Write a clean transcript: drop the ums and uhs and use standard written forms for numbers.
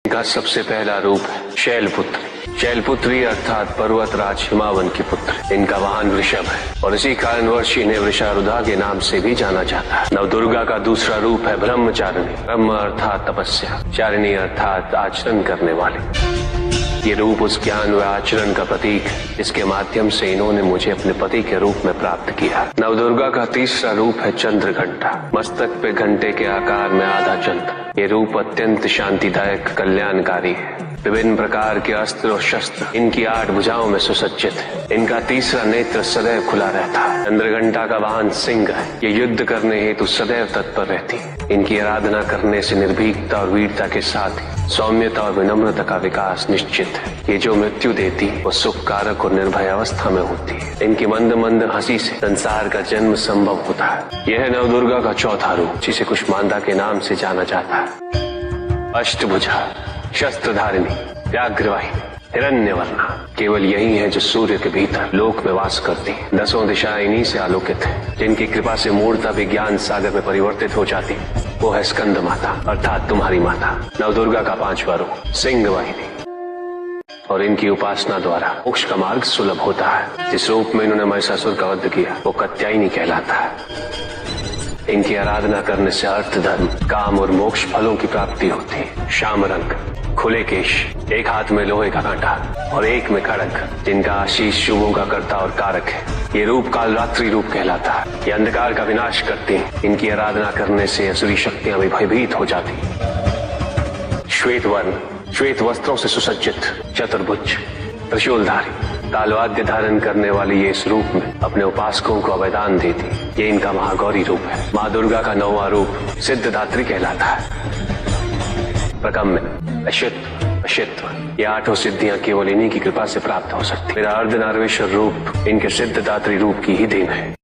इनका सबसे पहला रूप है शैलपुत्री। शैलपुत्री अर्थात पर्वतराज हिमावन की पुत्र। इनका वाहन वृषभ है और इसी कारणवश इन्हें वृषारुधा के नाम से भी जाना जाता है। नवदुर्गा का दूसरा रूप है ब्रह्मचारिणी। ब्रह्म अर्थात तपस्या, चारिणी अर्थात आचरण करने वाली। ये रूप उस ज्ञान व आचरण का प्रतीक है जिसके माध्यम से इन्होंने मुझे अपने पति के रूप में प्राप्त किया। नवदुर्गा का तीसरा रूप है चंद्रघंटा। मस्तक पे घंटे के आकार में आधा चंद्र। ये रूप अत्यंत शांतिदायक, कल्याणकारी है। विभिन्न प्रकार के अस्त्र और शस्त्र इनकी 8 भुजाओं में सुसज्जित है। इनका तीसरा नेत्र सदैव खुला रहता है। चंद्रघंटा का वाहन सिंह है। ये युद्ध करने हेतु सदैव तत्पर रहती है। इनकी आराधना करने से निर्भीकता और वीरता के साथ ही सौम्यता और विनम्रता का विकास निश्चित है। ये जो मृत्यु देती है वो सुख कारक और निर्भय अवस्था में होती है। इनकी मंद मंद हंसी से संसार का जन्म संभव होता है। यह है नवदुर्गा का चौथा रूप, जिसे कुष्मांडा के नाम से जाना जाता है। अष्टभुजा, शस्त्रधारिणी, व्याघ्रवाहिनी, हिरण्यवर्णा। केवल यही है जो सूर्य के भीतर लोक में वास करती है। 10 दिशाएं इन्हीं से आलोकित है। जिनकी कृपा से मूर्ता भी ज्ञान सागर में परिवर्तित हो जाती है। वो है स्कंद माता अर्थात तुम्हारी माता। नवदुर्गा का 5वां रूप सिंह वाहिनी और इनकी उपासना द्वारा मोक्ष का मार्ग सुलभ होता है। जिस रूप में इन्होंने महिषासुर का वध किया वो कात्यायनी कहलाता है। इनकी आराधना करने से अर्थ, धर्म, काम और मोक्ष फलों की प्राप्ति होती है। श्याम रंग, खुले केश, एक हाथ में लोहे का कांटा और एक में खड़ग, जिनका आशीष शुभों का कर्ता और कारक है। ये रूप कालरात्रि रूप कहलाता है। ये अंधकार का विनाश करती हैं। इनकी आराधना करने से असुरी शक्तियां भी भयभीत हो जाती हैं। श्वेत वर्ण, श्वेत वस्त्रों से सुसज्जित, चतुर्भुज, त्रिशूलधारी, कालवाद्य धारण करने वाली ये इस रूप में अपने उपासकों को अभयदान देती। ये इनका महागौरी रूप है। माँ दुर्गा का 9वां रूप सिद्धदात्री कहलाता है। प्रकम्य, अशित्व, अशित्व, ये 8 सिद्धियां केवल इन्हीं की कृपा से प्राप्त हो सकती। मेरा अर्धनारीश्वर रूप इनके सिद्धदात्री रूप की ही देन है।